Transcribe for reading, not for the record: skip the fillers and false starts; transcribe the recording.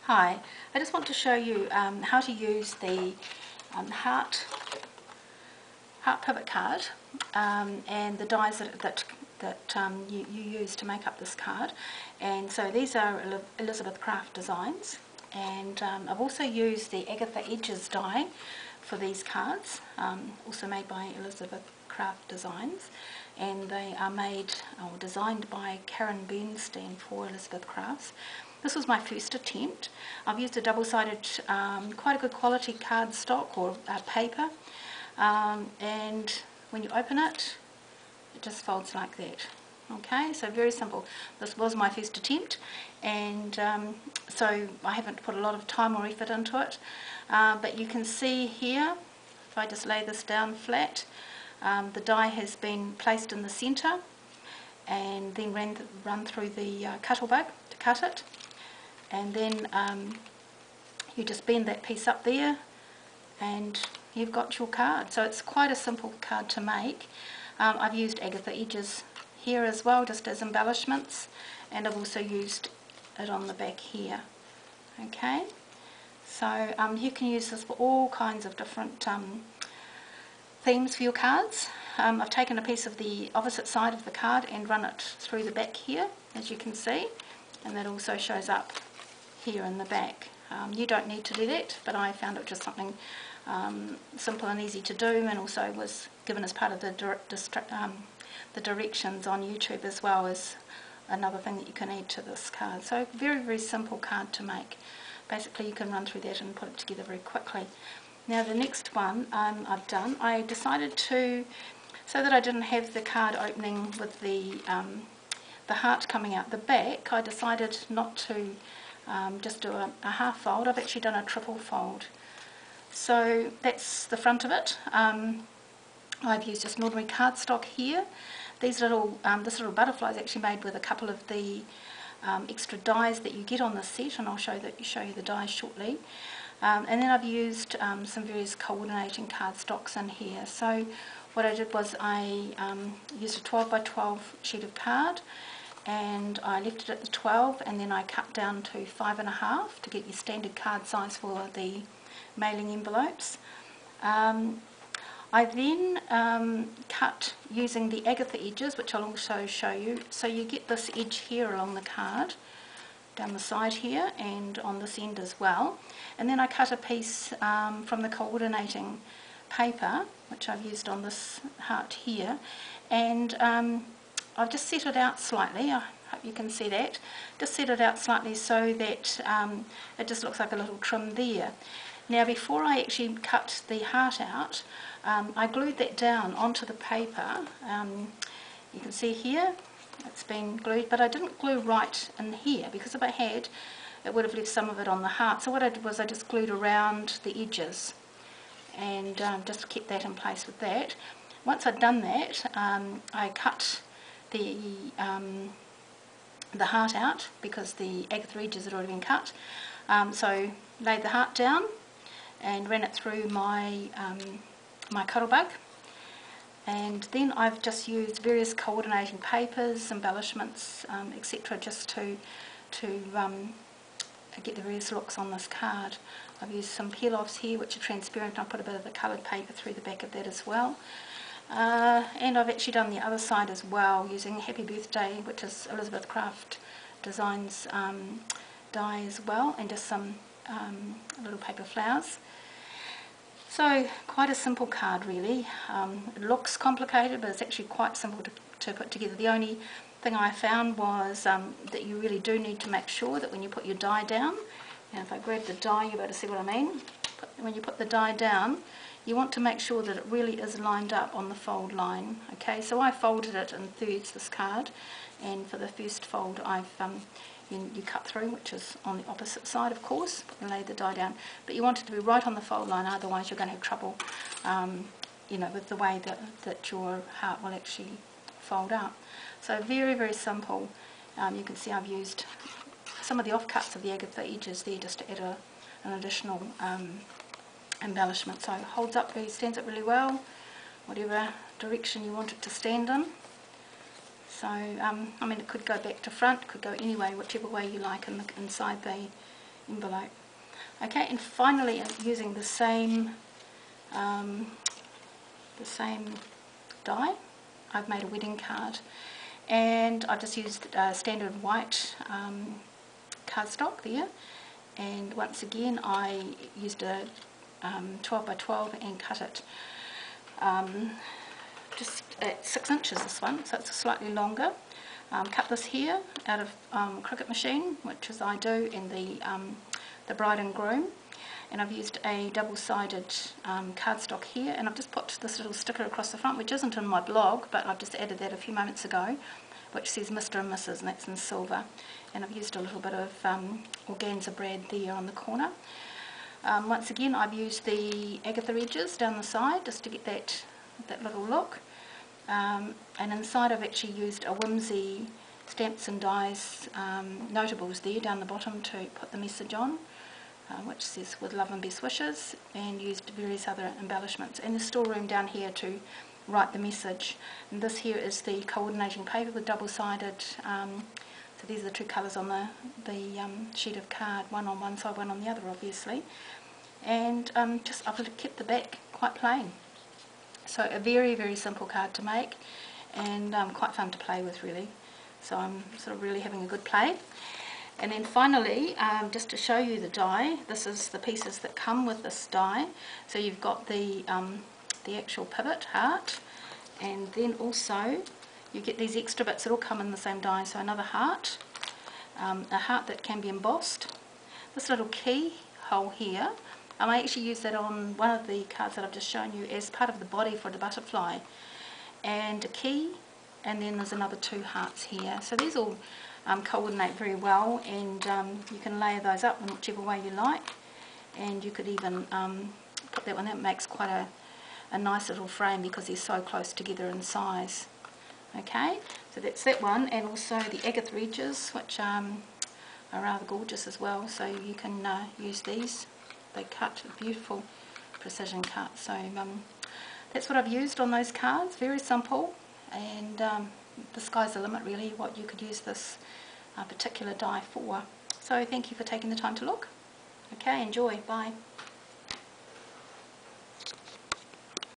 Hi, I just want to show you how to use the heart pivot card and the dies that you use to make up this card. And so these are Elizabeth Craft designs, and I've also used the Agatha Edges die for these cards, also made by Elizabeth Craft Designs, and they are made or designed by Karen Bernstein for Elizabeth Crafts. This was my first attempt. I've used a double-sided, quite a good quality cardstock or paper, and when you open it, it just folds like that. Okay, so very simple. This was my first attempt, and so I haven't put a lot of time or effort into it, but you can see here, if I just lay this down flat, the die has been placed in the centre and then run through the Cuttlebug to cut it, and then you just bend that piece up there and you've got your card. So it's quite a simple card to make. I've used Agatha Edges here as well, just as embellishments, and I've also used it on the back here. Okay, so you can use this for all kinds of different themes for your cards. I've taken a piece of the opposite side of the card and run it through the back here, as you can see, and that also shows up here in the back. You don't need to do that, but I found it just something simple and easy to do, and also was given as part of the directions on YouTube as well as another thing that you can add to this card. So very, very simple card to make. Basically you can run through that and put it together very quickly. Now the next one I've done, I decided to, so that I didn't have the card opening with the heart coming out the back, I decided not to just do a half fold. I've actually done a triple fold. So that's the front of it. I've used just an ordinary cardstock here. These this little butterfly is actually made with a couple of the extra dies that you get on this set, and I'll show you the dies shortly. And then I've used some various coordinating cardstocks in here. So what I did was I used a 12 by 12 sheet of card, and I left it at the 12, and then I cut down to 5.5 to get your standard card size for the mailing envelopes. I then cut using the Agatha Edges, which I'll also show you. So you get this edge here along the card, down the side here, and on this end as well. And then I cut a piece from the coordinating paper, which I've used on this heart here, and I've just set it out slightly. I hope you can see that. Just set it out slightly so that it just looks like a little trim there. Now before I actually cut the heart out, I glued that down onto the paper. You can see here it's been glued, but I didn't glue right in here, because if I had, it would have left some of it on the heart. So what I did was I just glued around the edges and just kept that in place with that. Once I'd done that, I cut the heart out because the Agatha Edges had already been cut. So laid the heart down and ran it through my my Cuttlebug, and then I've just used various coordinating papers, embellishments, etc., just to get the various looks on this card. I've used some peel-offs here which are transparent. I put a bit of the coloured paper through the back of that as well. And I've actually done the other side as well using Happy Birthday, which is Elizabeth Craft Designs die as well, and just some little paper flowers. So quite a simple card really. It looks complicated, but it's actually quite simple to put together. The only thing I found was that you really do need to make sure that when you put your die down, and if I grab the die, you'll be able to see what I mean. When you put the die down, you want to make sure that it really is lined up on the fold line. Okay, so I folded it in thirds, this card, and for the first fold I've you cut through, which is on the opposite side, of course, and lay the die down. But you want it to be right on the fold line, otherwise you're going to have trouble, you know, with the way that your heart will actually fold out. So very, very simple. You can see I've used some of the offcuts of the Agatha Edges there just to add an additional embellishment. So it holds up, stands up really well, whatever direction you want it to stand in. So, I mean, it could go back to front, could go any way, whichever way you like inside the envelope. Okay, and finally using the same die, I've made a wedding card, and I've just used standard white cardstock there, and once again I used a 12 by 12 and cut it just at 6 inches, this one, so it's slightly longer. Cut this here out of Cricut machine, which is I do, in the bride and groom, and I've used a double-sided cardstock here, and I've just put this little sticker across the front, which isn't in my blog, but I've just added that a few moments ago, which says Mr. and Mrs, and that's in silver, and I've used a little bit of organza brad there on the corner. Once again, I've used the Agatha edges down the side just to get that little look, and inside I've actually used a Whimsy Stamps and Dies notables there down the bottom to put the message on, which says with love and best wishes, and used various other embellishments, and the storeroom down here to write the message. And this here is the coordinating paper with double-sided, so these are the two colours on the sheet of card, one on one side, one on the other obviously, and I've kept the back quite plain. So a very, very simple card to make, and quite fun to play with really. So I'm sort of really having a good play. And then finally, just to show you the die, this is the pieces that come with this die. So you've got the actual pivot heart, and then also you get these extra bits that all come in the same die. So another heart, a heart that can be embossed, this little key hole here. I actually use that on one of the cards that I've just shown you as part of the body for the butterfly, and a key, and then there's another 2 hearts here. So these all coordinate very well, and you can layer those up in whichever way you like, and you could even put that one. That makes quite a nice little frame because they're so close together in size. Okay, so that's that one, and also the Agatha edges, which are rather gorgeous as well, so you can use these. They cut beautiful precision cuts. So that's what I've used on those cards. Very simple, and the sky's the limit really what you could use this particular die for. So thank you for taking the time to look. Okay, enjoy. Bye.